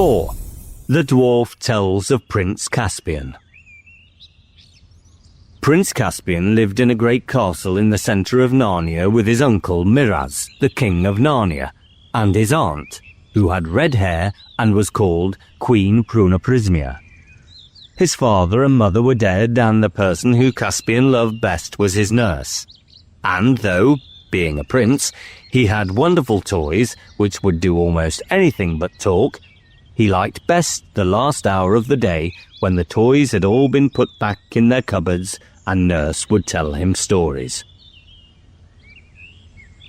4. The Dwarf Tells of Prince Caspian. Prince Caspian lived in a great castle in the centre of Narnia with his uncle Miraz, the King of Narnia, and his aunt, who had red hair and was called Queen Prunaprismia. His father and mother were dead, and the person who Caspian loved best was his nurse. And though, being a prince, he had wonderful toys which would do almost anything but talk, he liked best the last hour of the day when the toys had all been put back in their cupboards and nurse would tell him stories.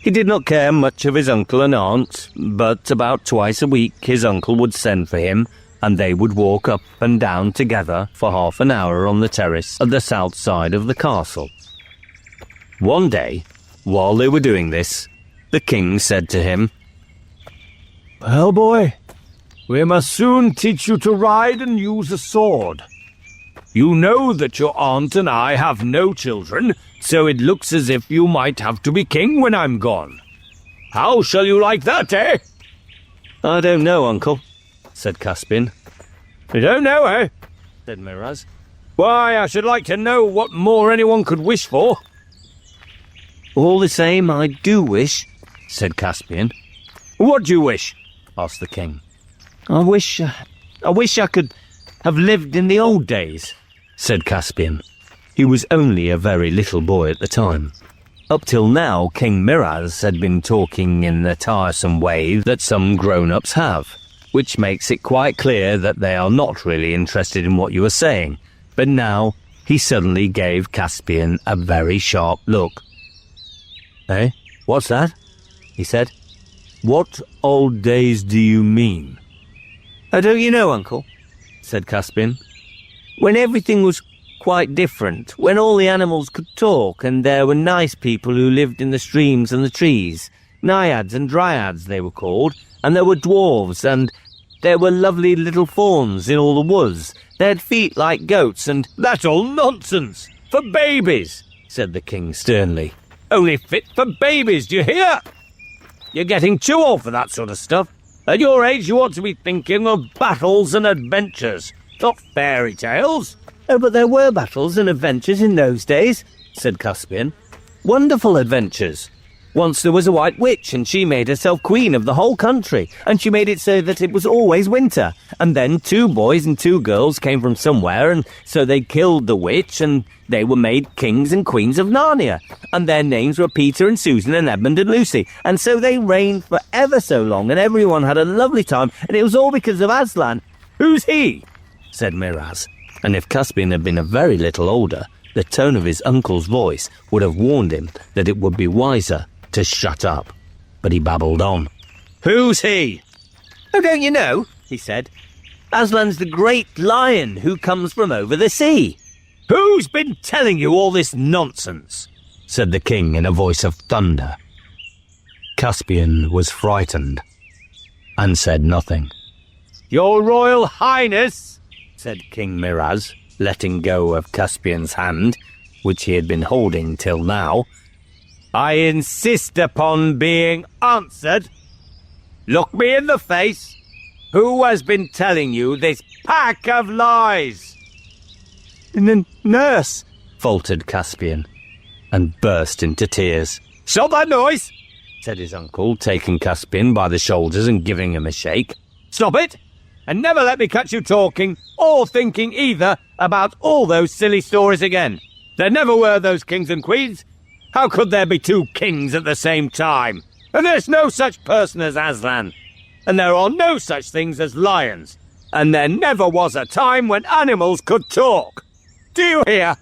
He did not care much of his uncle and aunt, but about twice a week his uncle would send for him, and they would walk up and down together for half an hour on the terrace at the south side of the castle. One day, while they were doing this, the king said to him, "Well, boy, we must soon teach you to ride and use a sword. You know that your aunt and I have no children, so it looks as if you might have to be king when I'm gone. How shall you like that, eh?" "I don't know, uncle," said Caspian. "You don't know, eh?" said Miraz. "Why, I should like to know what more anyone could wish for." "All the same, I do wish," said Caspian. "What do you wish?" asked the king. I wish I could have lived in the old days," said Caspian. He was only a very little boy at the time. Up till now, King Miraz had been talking in the tiresome way that some grown-ups have, which makes it quite clear that they are not really interested in what you are saying. But now, he suddenly gave Caspian a very sharp look. "Eh? What's that?" he said. "What old days do you mean?" "Oh, don't you know, uncle?" said Caspian. "When everything was quite different, when all the animals could talk, and there were nice people who lived in the streams and the trees, naiads and dryads they were called, and there were dwarves, and there were lovely little fauns in all the woods. They had feet like goats, and—" "That's all nonsense! For babies!" said the king sternly. "Only fit for babies, do you hear? You're getting too old for that sort of stuff. At your age, you ought to be thinking of battles and adventures, not fairy tales." "Oh, but there were battles and adventures in those days," said Caspian. "Wonderful adventures. Once there was a white witch, and she made herself queen of the whole country, and she made it so that it was always winter. And then 2 boys and 2 girls came from somewhere, and so they killed the witch, and they were made kings and queens of Narnia. And their names were Peter and Susan and Edmund and Lucy. And so they reigned for ever so long, and everyone had a lovely time, and it was all because of Aslan." "Who's he?" said Miraz. And if Caspian had been a very little older, the tone of his uncle's voice would have warned him that it would be wiser to shut up. But he babbled on. "Who's he?" "Oh, don't you know?" he said. "Aslan's the great lion who comes from over the sea." "Who's been telling you all this nonsense?" said the king in a voice of thunder. Caspian was frightened and said nothing. "Your Royal Highness," said King Miraz, letting go of Caspian's hand, which he had been holding till now, "I insist upon being answered. Look me in the face. Who has been telling you this pack of lies?" "Nurse," faltered Caspian, and burst into tears. "Stop that noise," said his uncle, taking Caspian by the shoulders and giving him a shake. "Stop it, and never let me catch you talking, or thinking either, about all those silly stories again. There never were those kings and queens. How could there be 2 kings at the same time? And there's no such person as Aslan. And there are no such things as lions. And there never was a time when animals could talk. Do you hear?"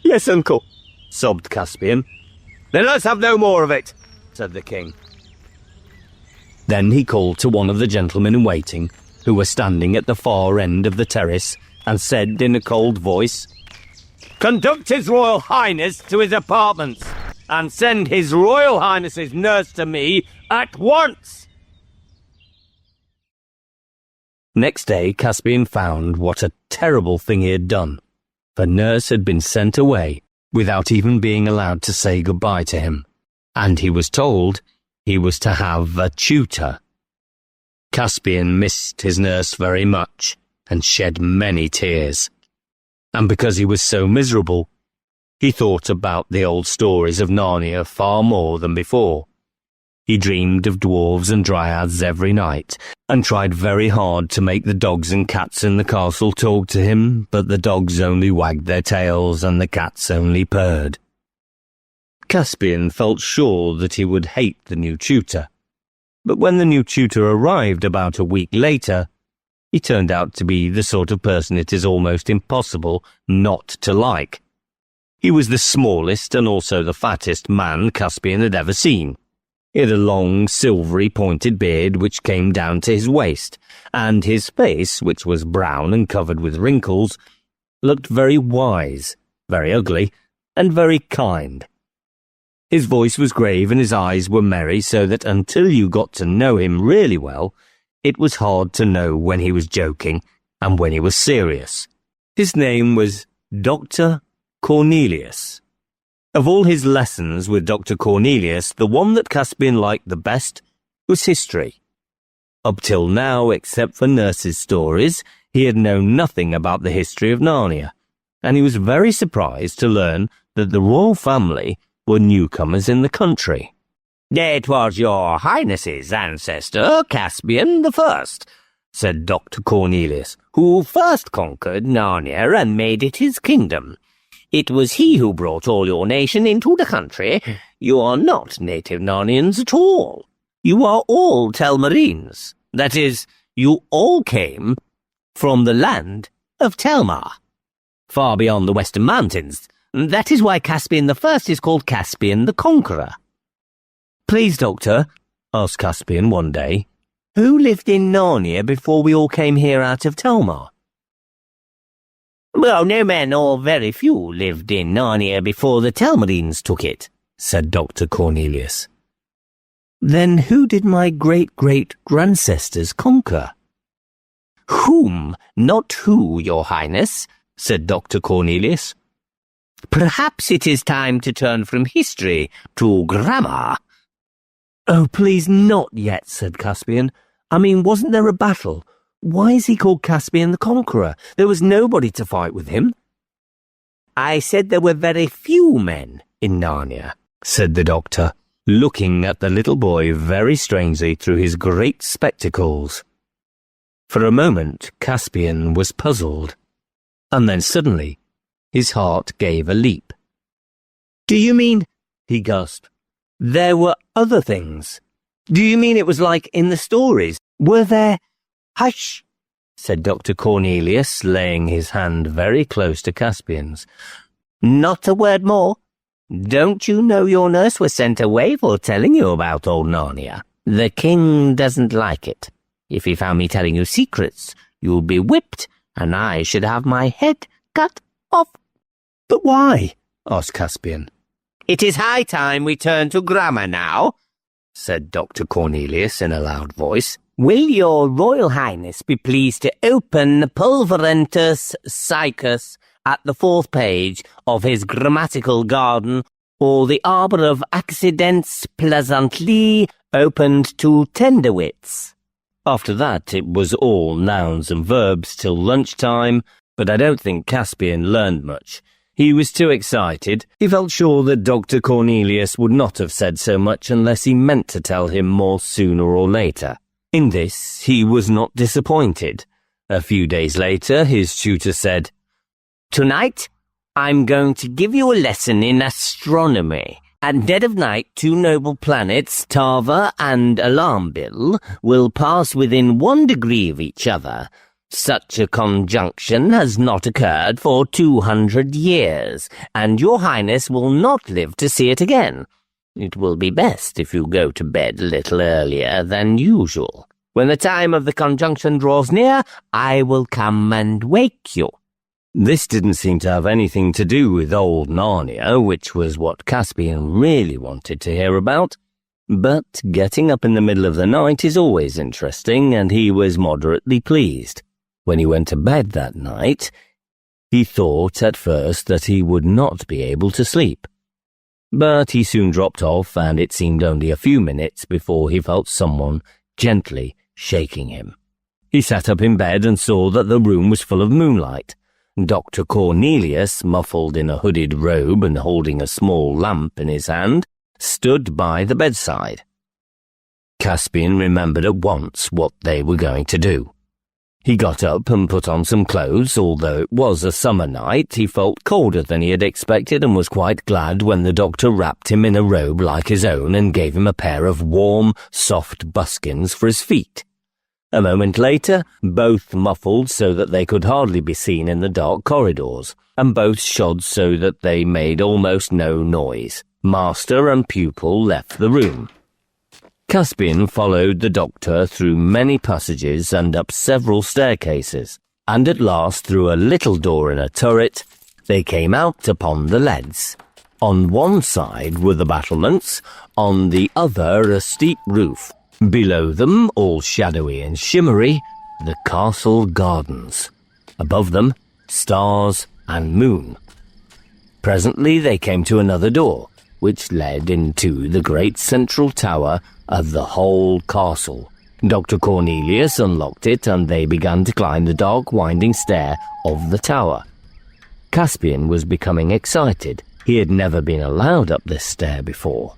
"Yes, uncle," sobbed Caspian. "Then let's have no more of it," said the king. Then he called to one of the gentlemen in waiting, who were standing at the far end of the terrace, and said in a cold voice, "Conduct His Royal Highness to his apartments, and send His Royal Highness's nurse to me at once." Next day Caspian found what a terrible thing he had done, for nurse had been sent away without even being allowed to say goodbye to him, and he was told he was to have a tutor. Caspian missed his nurse very much and shed many tears. And because he was so miserable, he thought about the old stories of Narnia far more than before. He dreamed of dwarves and dryads every night, and tried very hard to make the dogs and cats in the castle talk to him, but the dogs only wagged their tails and the cats only purred. Caspian felt sure that he would hate the new tutor, but when the new tutor arrived about a week later, he turned out to be the sort of person it is almost impossible not to like. He was the smallest and also the fattest man Caspian had ever seen. He had a long, silvery, pointed beard which came down to his waist, and his face, which was brown and covered with wrinkles, looked very wise, very ugly, and very kind. His voice was grave and his eyes were merry, so that until you got to know him really well, it was hard to know when he was joking and when he was serious. His name was Dr. Cornelius. Of all his lessons with Dr. Cornelius, the one that Caspian liked the best was history. Up till now, except for nurses' stories, he had known nothing about the history of Narnia, and he was very surprised to learn that the royal family were newcomers in the country. "It was your Highness's ancestor, Caspian the First," said Dr. Cornelius, "who first conquered Narnia and made it his kingdom. It was he who brought all your nation into the country. You are not native Narnians at all. You are all Telmarines. That is, you all came from the land of Telmar, far beyond the western mountains. That is why Caspian the First is called Caspian the Conqueror." "Please, Doctor," asked Caspian one day, "who lived in Narnia before we all came here out of Telmar?" "Well, no men or very few lived in Narnia before the Telmarines took it," said Dr. Cornelius. "Then who did my great-great-grandcestors conquer?" "Whom, not who, your Highness," said Dr. Cornelius. "Perhaps it is time to turn from history to grammar." "Oh, please, not yet," said Caspian. "I mean, wasn't there a battle? Why is he called Caspian the Conqueror? There was nobody to fight with him." "I said there were very few men in Narnia," said the doctor, looking at the little boy very strangely through his great spectacles. For a moment, Caspian was puzzled, and then suddenly his heart gave a leap. "Do you mean," he gasped, "there were other things? Do you mean it was like in the stories? Were there—" "Hush," said Dr. Cornelius, laying his hand very close to Caspian's. "Not a word more. Don't you know your nurse was sent away for telling you about old Narnia? The king doesn't like it. If he found me telling you secrets, you'll be whipped, and I should have my head cut off." "But why?" asked Caspian. "It is high time we turn to grammar now," said Dr. Cornelius in a loud voice. "Will your Royal Highness be pleased to open Pulverentus Psychus at the 4th page of his grammatical garden, or the Arbour of Accidents pleasantly opened to tenderwits?" After that it was all nouns and verbs till lunchtime, but I don't think Caspian learned much. He was too excited. He felt sure that Dr. Cornelius would not have said so much unless he meant to tell him more sooner or later. In this he was not disappointed. A few days later his tutor said, "Tonight I'm going to give you a lesson in astronomy. At dead of night, 2 noble planets, Tava and Alarmbill, will pass within 1 degree of each other. Such a conjunction has not occurred for 200 years, and your Highness will not live to see it again. It will be best if you go to bed a little earlier than usual. When the time of the conjunction draws near, I will come and wake you." This didn't seem to have anything to do with old Narnia, which was what Caspian really wanted to hear about. But getting up in the middle of the night is always interesting, and he was moderately pleased. When he went to bed that night, he thought at first that he would not be able to sleep. But he soon dropped off, and it seemed only a few minutes before he felt someone gently shaking him. He sat up in bed and saw that the room was full of moonlight. Dr. Cornelius, muffled in a hooded robe and holding a small lamp in his hand, stood by the bedside. Caspian remembered at once what they were going to do. He got up and put on some clothes. Although it was a summer night, he felt colder than he had expected and was quite glad when the doctor wrapped him in a robe like his own and gave him a pair of warm, soft buskins for his feet. A moment later, both muffled so that they could hardly be seen in the dark corridors, and both shod so that they made almost no noise, master and pupil left the room. Caspian followed the doctor through many passages and up several staircases, and at last through a little door in a turret, they came out upon the leads. On one side were the battlements, on the other a steep roof. Below them, all shadowy and shimmery, the castle gardens. Above them, stars and moon. Presently they came to another door, which led into the great central tower of the whole castle. Dr. Cornelius unlocked it, and they began to climb the dark winding stair of the tower. Caspian was becoming excited. He had never been allowed up this stair before.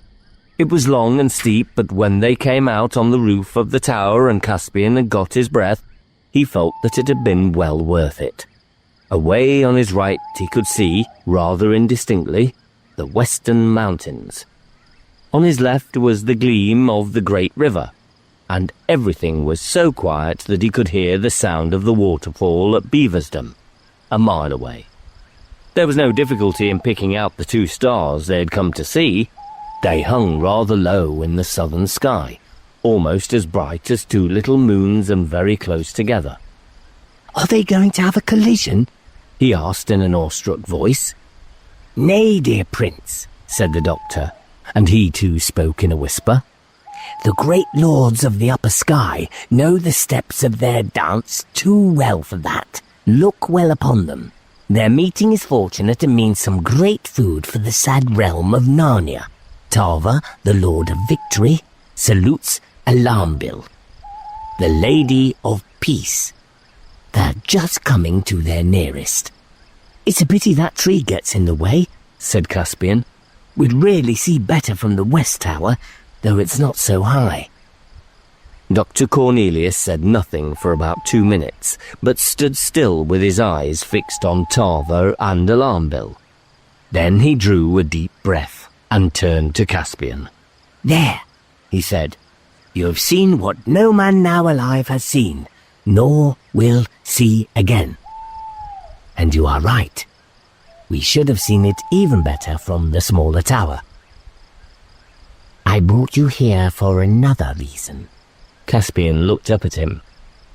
It was long and steep, but when they came out on the roof of the tower and Caspian had got his breath, he felt that it had been well worth it. Away on his right he could see, rather indistinctly, the western mountains. On his left was the gleam of the great river, and everything was so quiet that he could hear the sound of the waterfall at Beaversdom, a mile away. There was no difficulty in picking out the two stars they had come to see. They hung rather low in the southern sky, almost as bright as two little moons and very close together. "Are they going to have a collision?" he asked in an awestruck voice. "Nay, dear Prince," said the doctor, and he too spoke in a whisper. "The great lords of the upper sky know the steps of their dance too well for that. Look well upon them. Their meeting is fortunate and means some great food for the sad realm of Narnia. Tarva, the Lord of Victory, salutes Alarmbill, the Lady of Peace. They're just coming to their nearest." "It's a pity that tree gets in the way," said Caspian. "We'd really see better from the west tower, though it's not so high." Dr. Cornelius said nothing for about 2 minutes, but stood still with his eyes fixed on Tarva and Alarmbill. Then he drew a deep breath and turned to Caspian. "There," he said, "you have seen what no man now alive has seen, nor will see again. And you are right. We should have seen it even better from the smaller tower. I brought you here for another reason." Caspian looked up at him,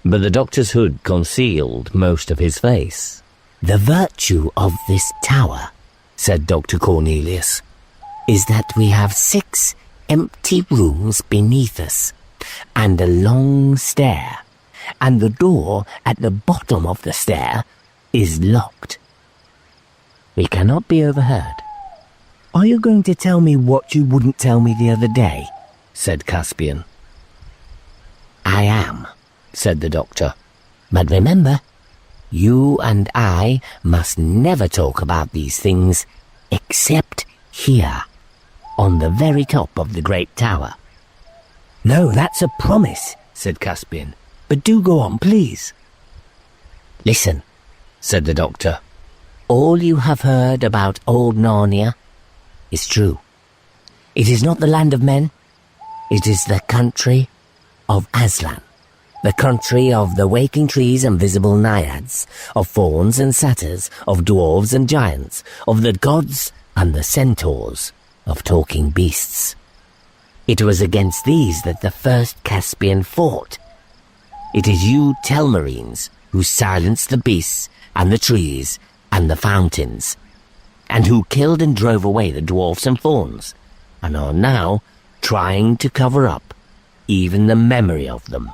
but the doctor's hood concealed most of his face. "The virtue of this tower," said Dr. Cornelius, "is that we have 6 empty rooms beneath us, and a long stair, and the door at the bottom of the stair is locked. We cannot be overheard. Are you going to tell me what you wouldn't tell me the other day?" said Caspian. "I am," said the doctor. "But remember, you and I must never talk about these things except here, on the very top of the great tower." "No, that's a promise," said Caspian. "But do go on, please." "Listen," said the doctor. "All you have heard about old Narnia is true. It is not the land of men. It is the country of Aslan, the country of the waking trees and visible naiads, of fauns and satyrs, of dwarves and giants, of the gods and the centaurs, of talking beasts. It was against these that the first Caspian fought. It is you Telmarines who silenced the beasts and the trees and the fountains, and who killed and drove away the dwarfs and fauns, and are now trying to cover up even the memory of them.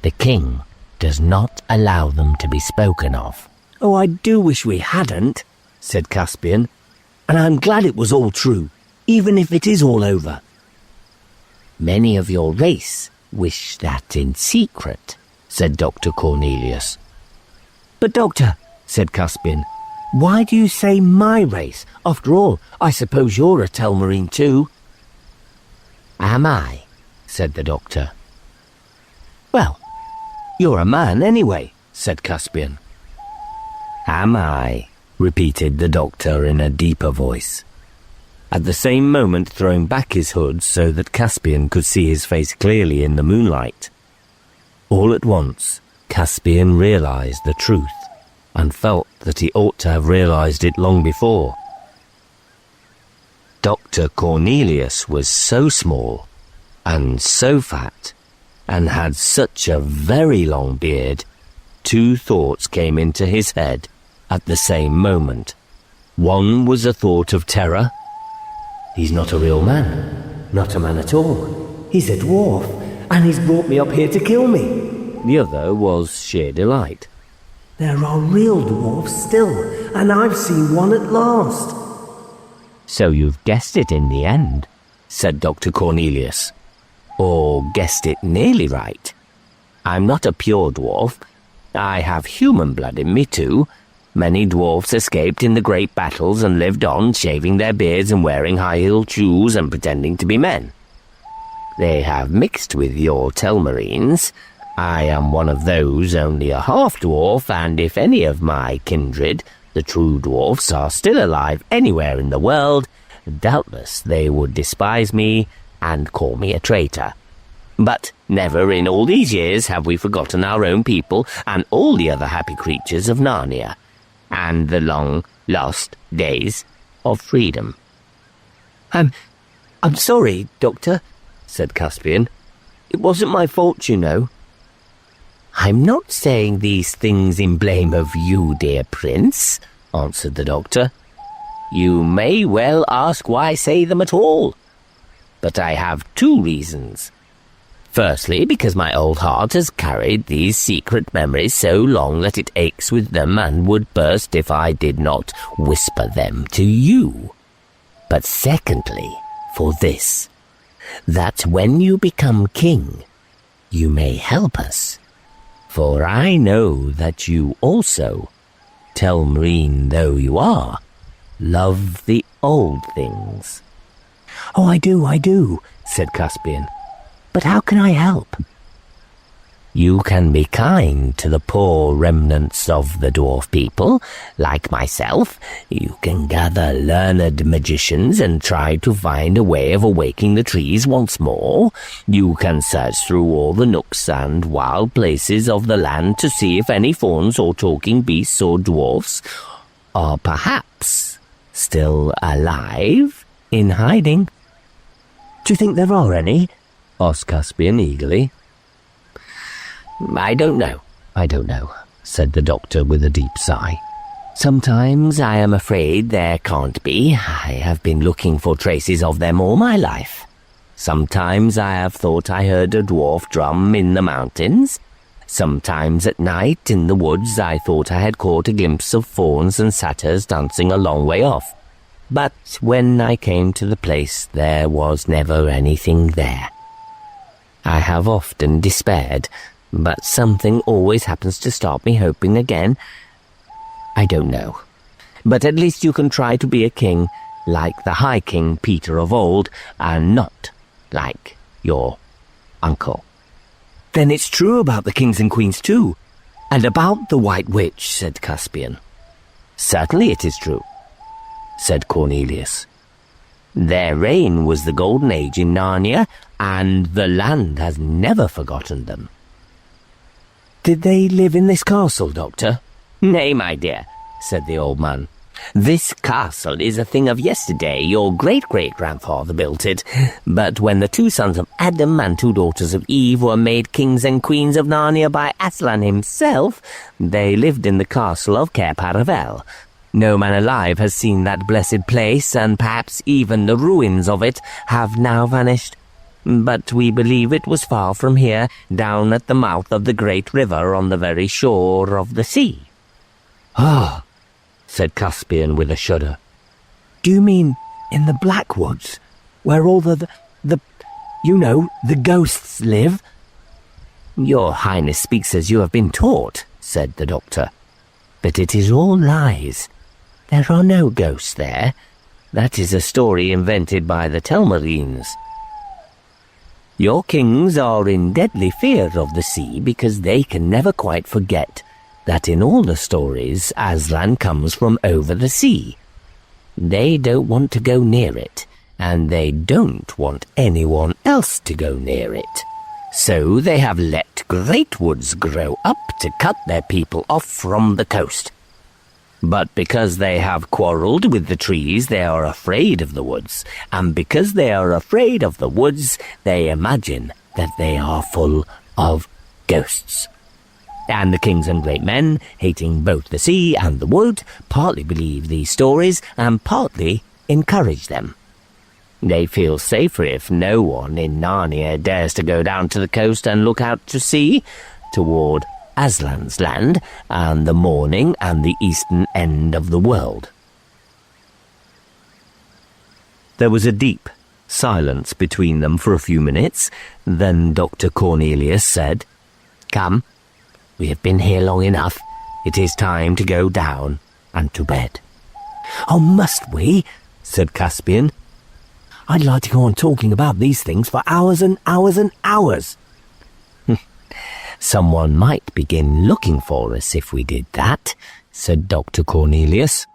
The king does not allow them to be spoken of." "Oh, I do wish we hadn't," said Caspian, "and I'm glad it was all true, even if it is all over." "Many of your race wish that in secret, said Dr. Cornelius. But Doctor, said Caspian, why do you say my race? After all, I suppose you're a Telmarine too. Am I? Said the doctor. Well, you're a man anyway, said Caspian. Am I? Repeated the doctor in a deeper voice, at the same moment throwing back his hood so that Caspian could see his face clearly in the moonlight. All at once, Caspian realized the truth, and felt that he ought to have realized it long before. Dr. Cornelius was so small, and so fat, and had such a very long beard, two thoughts came into his head at the same moment. One was a thought of terror. He's not a real man, not a man at all. He's a dwarf, and he's brought me up here to kill me. The other was sheer delight. There are real dwarfs still, and I've seen one at last. So you've guessed it in the end, said Dr. Cornelius. Or guessed it nearly right. I'm not a pure dwarf. I have human blood in me too. Many dwarfs escaped in the great battles and lived on, shaving their beards and wearing high-heeled shoes and pretending to be men. They have mixed with your Telmarines. I am one of those, only a half-dwarf, and if any of my kindred, the true dwarfs, are still alive anywhere in the world, doubtless they would despise me and call me a traitor. But never in all these years have we forgotten our own people and all the other happy creatures of Narnia, and the long-lost days of freedom. I'm sorry, Doctor, said Caspian. It wasn't my fault, you know. I'm not saying these things in blame of you, dear Prince, answered the doctor. You may well ask why I say them at all. But I have two reasons. Firstly, because my old heart has carried these secret memories so long that it aches with them and would burst if I did not whisper them to you. But secondly, for this, that when you become king, you may help us. For I know that you also, Telmarine though you are, love the old things. Oh, I do, said Caspian. But how can I help? You can be kind to the poor remnants of the dwarf people, like myself. You can gather learned magicians and try to find a way of awaking the trees once more. You can search through all the nooks and wild places of the land to see if any fauns or talking beasts or dwarfs are perhaps still alive in hiding. Do you think there are any? Asked Caspian eagerly. I don't know, said the doctor with a deep sigh. Sometimes I am afraid there can't be. I have been looking for traces of them all my life. Sometimes I have thought I heard a dwarf drum in the mountains. Sometimes at night in the woods I thought I had caught a glimpse of fauns and satyrs dancing a long way off. But when I came to the place, there was never anything there. I have often despaired, but something always happens to stop me hoping again. I don't know. But at least you can try to be a king, like the High King Peter of old, and not like your uncle. Then it's true about the kings and queens too, and about the White Witch, said Caspian. Certainly it is true, said Cornelius. Their reign was the golden age in Narnia, and the land has never forgotten them. Did they live in this castle, Doctor? Nay, my dear, said the old man. This castle is a thing of yesterday. Your great-great-grandfather built it. But when the two sons of Adam and two daughters of Eve were made kings and queens of Narnia by Aslan himself, they lived in the castle of Cair Paravel. No man alive has seen that blessed place, and perhaps even the ruins of it have now vanished. But we believe it was far from here, down at the mouth of the great river on the very shore of the sea. Ah, said Caspian with a shudder. Do you mean in the Black Woods, where all the ghosts live? Your Highness speaks as you have been taught, said the doctor. But it is all lies. There are no ghosts there. That is a story invented by the Telmarines. Your kings are in deadly fear of the sea because they can never quite forget that in all the stories Aslan comes from over the sea. They don't want to go near it, and they don't want anyone else to go near it. So they have let great woods grow up to cut their people off from the coast. But because they have quarrelled with the trees, they are afraid of the woods, and because they are afraid of the woods, they imagine that they are full of ghosts. And the kings and great men, hating both the sea and the wood, partly believe these stories and partly encourage them. They feel safer if no one in Narnia dares to go down to the coast and look out to sea, toward Aslan's land, and the morning and the eastern end of the world. There was a deep silence between them for a few minutes. Then Dr. Cornelius said, Come, we have been here long enough. It is time to go down and to bed. Oh, must we? Said Caspian. I'd like to go on talking about these things for hours and hours and hours. Someone might begin looking for us if we did that, said Dr. Cornelius.